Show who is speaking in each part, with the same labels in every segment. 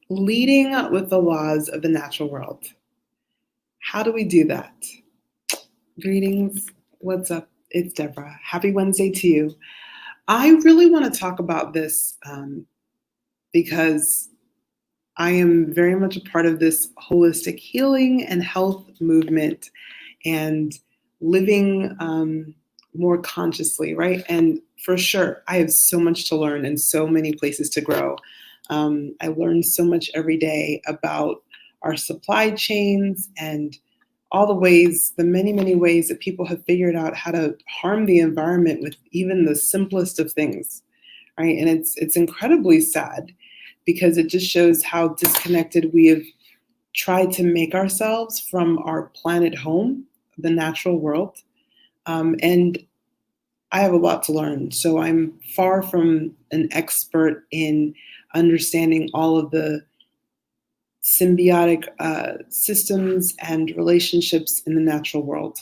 Speaker 1: Leading with the laws of the natural world. How do we do that? Greetings. What's up? It's Deborah. Happy Wednesday to you. I really want to talk about this because I am very much a part of this holistic healing and health movement and living more consciously, right? And for sure, I have so much to learn and so many places to grow. I learn so much every day about our supply chains and all the ways, the many, many ways that people have figured out how to harm the environment with even the simplest of things, right? And it's incredibly sad because it just shows how disconnected we have tried to make ourselves from our planet home, the natural world. And I have a lot to learn. So I'm far from an expert in understanding all of the symbiotic systems and relationships in the natural world.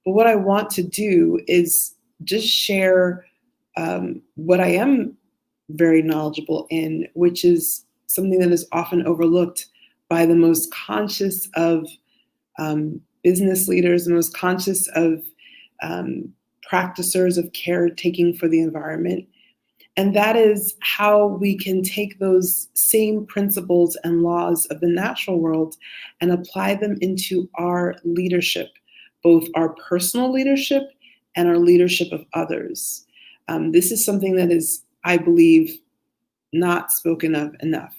Speaker 1: But what I want to do is just share what I am very knowledgeable in, which is something that is often overlooked by the most conscious of business leaders, the most conscious of practicers of caretaking for the environment. And that is how we can take those same principles and laws of the natural world and apply them into our leadership, both our personal leadership and our leadership of others. This is something that is, I believe, not spoken of enough.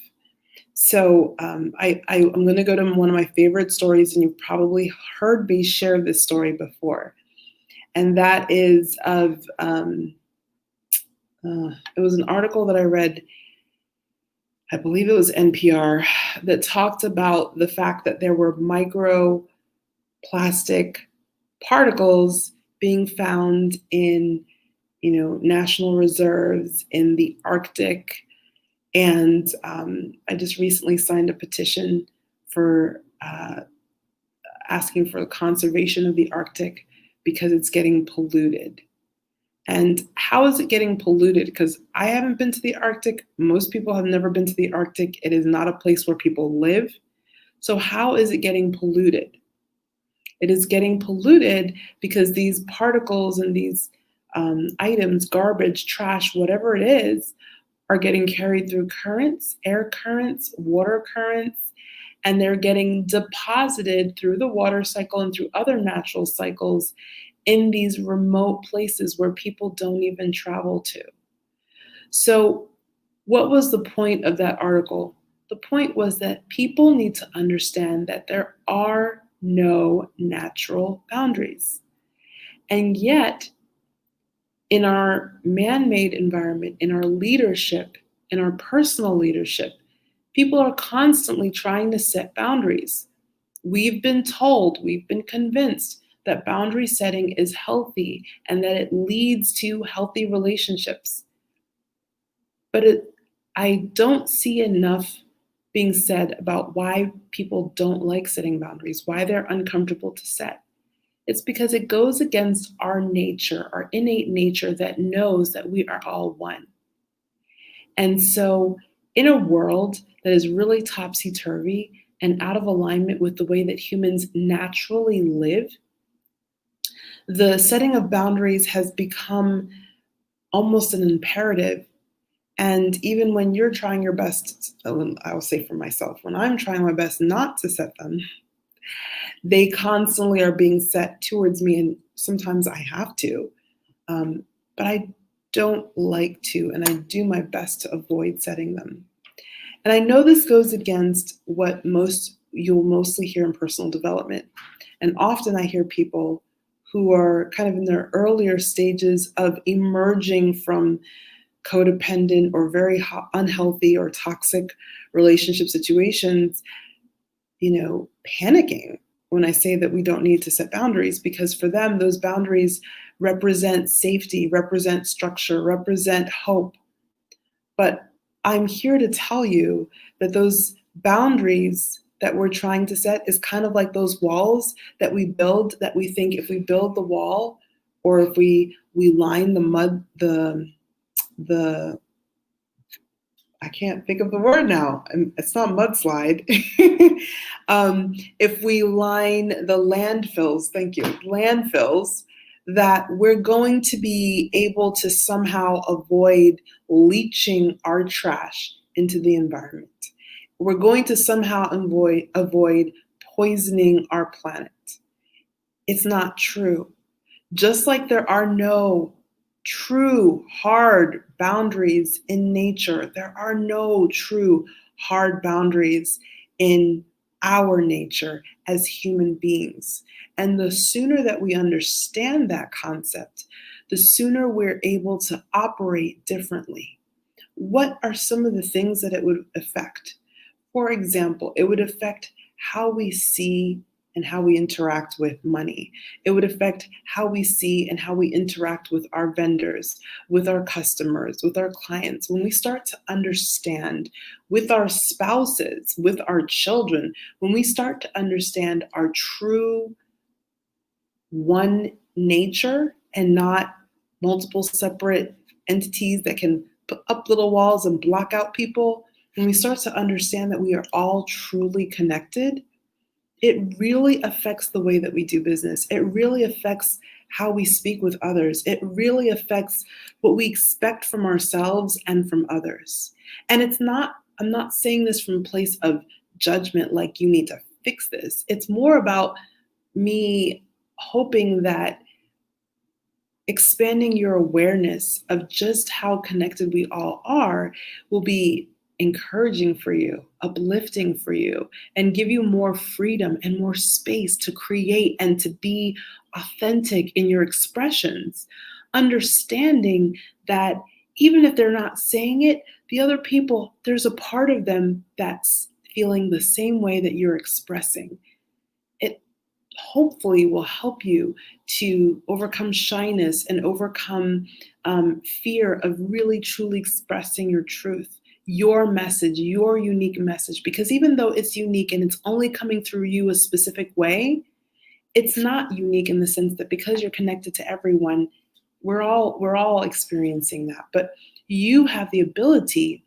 Speaker 1: So I'm going to go to one of my favorite stories, and you've probably heard me share this story before. And that is of, it was an article that I read, I believe it was NPR, that talked about the fact that there were microplastic particles being found in, national reserves in the Arctic. And I just recently signed a petition for asking for the conservation of the Arctic because it's getting polluted. And how is it getting polluted? Because I haven't been to the Arctic. Most people have never been to the Arctic. It is not a place where people live. So how is it getting polluted? It is getting polluted because these particles and these items, garbage, trash, whatever it is, are getting carried through currents, air currents, water currents, and they're getting deposited through the water cycle and through other natural cycles in these remote places where people don't even travel to. So, what was the point of that article? The point was that people need to understand that there are no natural boundaries. And yet, in our man-made environment, in our leadership, in our personal leadership, people are constantly trying to set boundaries. We've been told, we've been convinced that boundary setting is healthy and that it leads to healthy relationships. But I don't see enough being said about why people don't like setting boundaries, why they're uncomfortable to set. It's because it goes against our nature, our innate nature that knows that we are all one. And so, in a world that is really topsy-turvy and out of alignment with the way that humans naturally live, the setting of boundaries has become almost an imperative. And even when you're trying your best, I'll say for myself, when I'm trying my best not to set them, they constantly are being set towards me, and sometimes I have to, but I don't like to, and I do my best to avoid setting them. And I know this goes against what you'll mostly hear in personal development. And often I hear people who are kind of in their earlier stages of emerging from codependent or very unhealthy or toxic relationship situations, panicking when I say that we don't need to set boundaries, because for them, those boundaries represent safety, represent structure, represent hope. But I'm here to tell you that those boundaries that we're trying to set is kind of like those walls that we build, that we think if we build the wall, or if we line the mud, I I can't think of the word now. It's not mudslide. If we line the landfills, thank you, landfills, that we're going to be able to somehow avoid leaching our trash into the environment. We're going to somehow avoid poisoning our planet. It's not true. Just like there are no true hard boundaries in nature, there are no true hard boundaries in our nature as human beings. And the sooner that we understand that concept, the sooner we're able to operate differently. What are some of the things that it would affect? For example, it would affect how we see and how we interact with money. It would affect how we see and how we interact with our vendors, with our customers, with our clients. When we start to understand with our spouses, with our children, when we start to understand our true one nature and not multiple separate entities that can put up little walls and block out people, when we start to understand that we are all truly connected, it really affects the way that we do business. It really affects how we speak with others. It really affects what we expect from ourselves and from others. And I'm not saying this from a place of judgment, like you need to fix this. It's more about me hoping that expanding your awareness of just how connected we all are will be encouraging for you, uplifting for you, and give you more freedom and more space to create and to be authentic in your expressions. Understanding that even if they're not saying it, the other people, there's a part of them that's feeling the same way that you're expressing. It hopefully will help you to overcome shyness and overcome fear of really truly expressing your truth, your message, your unique message. Because even though it's unique and it's only coming through you a specific way, it's not unique in the sense that because you're connected to everyone, we're all experiencing that. But you have the ability,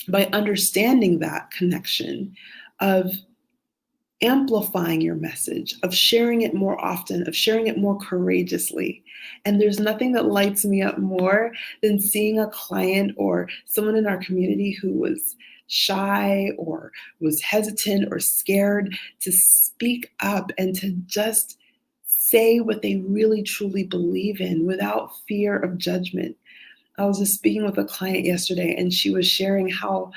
Speaker 1: by understanding that connection, of amplifying your message, of sharing it more often, of sharing it more courageously. And there's nothing that lights me up more than seeing a client or someone in our community who was shy or was hesitant or scared to speak up and to just say what they really truly believe in without fear of judgment. I was just speaking with a client yesterday, and she was sharing how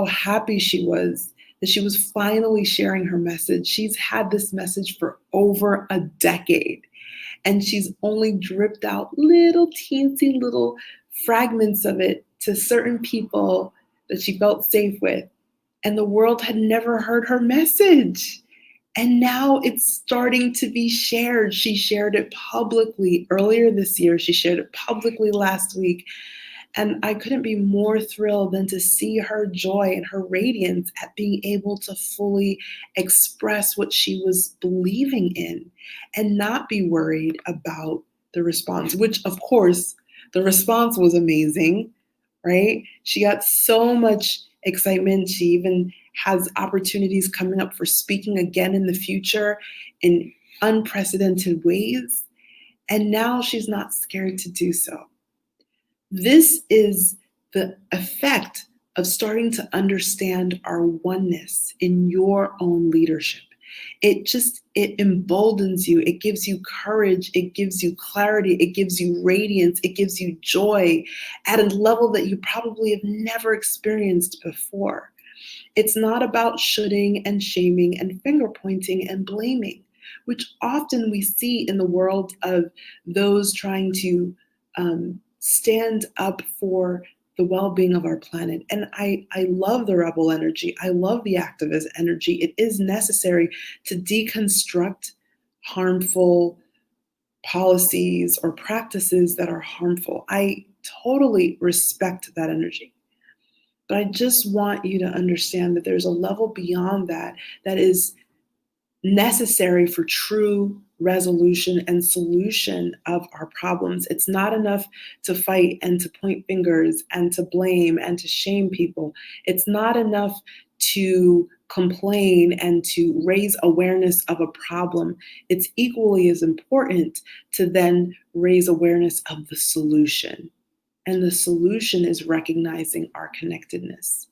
Speaker 1: happy she was that she was finally sharing her message. She's had this message for over a decade, and she's only dripped out little teensy little fragments of it to certain people that she felt safe with. And the world had never heard her message. And now it's starting to be shared. She shared it publicly earlier this year. She shared it publicly last week. And I couldn't be more thrilled than to see her joy and her radiance at being able to fully express what she was believing in and not be worried about the response, which, of course, the response was amazing, right? She got so much excitement. She even has opportunities coming up for speaking again in the future in unprecedented ways. And now she's not scared to do so. This is the effect of starting to understand our oneness in your own leadership. It emboldens you. It gives you courage. It gives you clarity. It gives you radiance. It gives you joy at a level that you probably have never experienced before. It's not about shoulding and shaming and finger pointing and blaming, which often we see in the world of those trying to stand up for the well-being of our planet. And I love the rebel energy. I love the activist energy. It is necessary to deconstruct harmful policies or practices that are harmful. I totally respect that energy. But I just want you to understand that there's a level beyond that that is necessary for true resolution and solution of our problems. It's not enough to fight and to point fingers and to blame and to shame people. It's not enough to complain and to raise awareness of a problem. It's equally as important to then raise awareness of the solution. And the solution is recognizing our connectedness.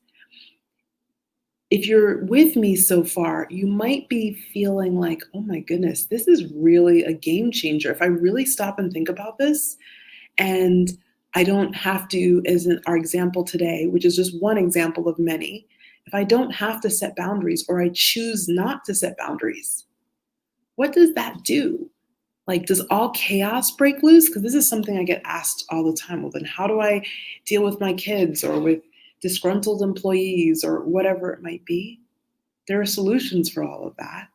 Speaker 1: If you're with me so far, you might be feeling like, oh my goodness, this is really a game changer. If I really stop and think about this, and I don't have to, as in our example today, which is just one example of many, if I don't have to set boundaries or I choose not to set boundaries, what does that do? Like, does all chaos break loose? Because this is something I get asked all the time. Well, then how do I deal with my kids or with disgruntled employees or whatever it might be? There are solutions for all of that.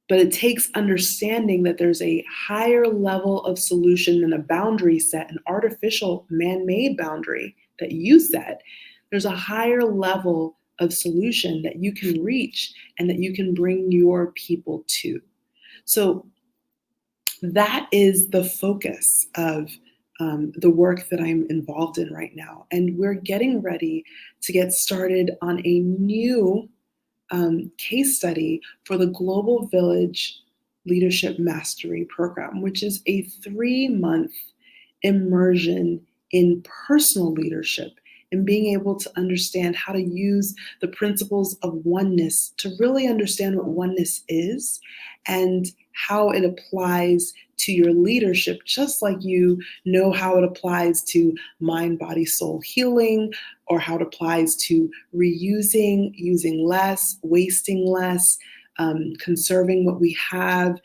Speaker 1: But it takes understanding that there's a higher level of solution than a boundary set, an artificial man-made boundary that you set. There's a higher level of solution that you can reach and that you can bring your people to. So that is the focus of the work that I'm involved in right now. And we're getting ready to get started on a new case study for the Global Village Leadership Mastery Program, which is a 3-month immersion in personal leadership and being able to understand how to use the principles of oneness to really understand what oneness is and how it applies to your leadership, just like you know how it applies to mind, body, soul healing, or how it applies to reusing, using less, wasting less, conserving what we have,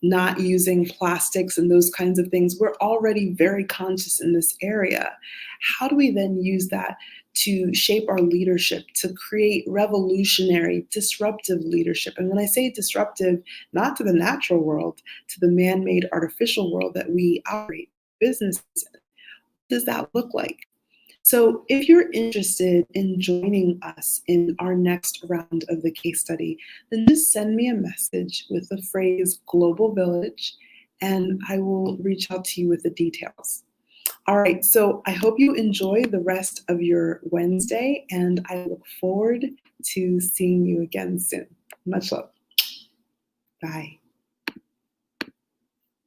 Speaker 1: not using plastics and those kinds of things. We're already very conscious in this area. How do we then use that to shape our leadership, to create revolutionary, disruptive leadership? And when I say disruptive, not to the natural world, to the man-made artificial world that we operate businesses in, what does that look like? So if you're interested in joining us in our next round of the case study, then just send me a message with the phrase Global Village, and I will reach out to you with the details. All right, so I hope you enjoy the rest of your Wednesday, and I look forward to seeing you again soon. Much love. Bye.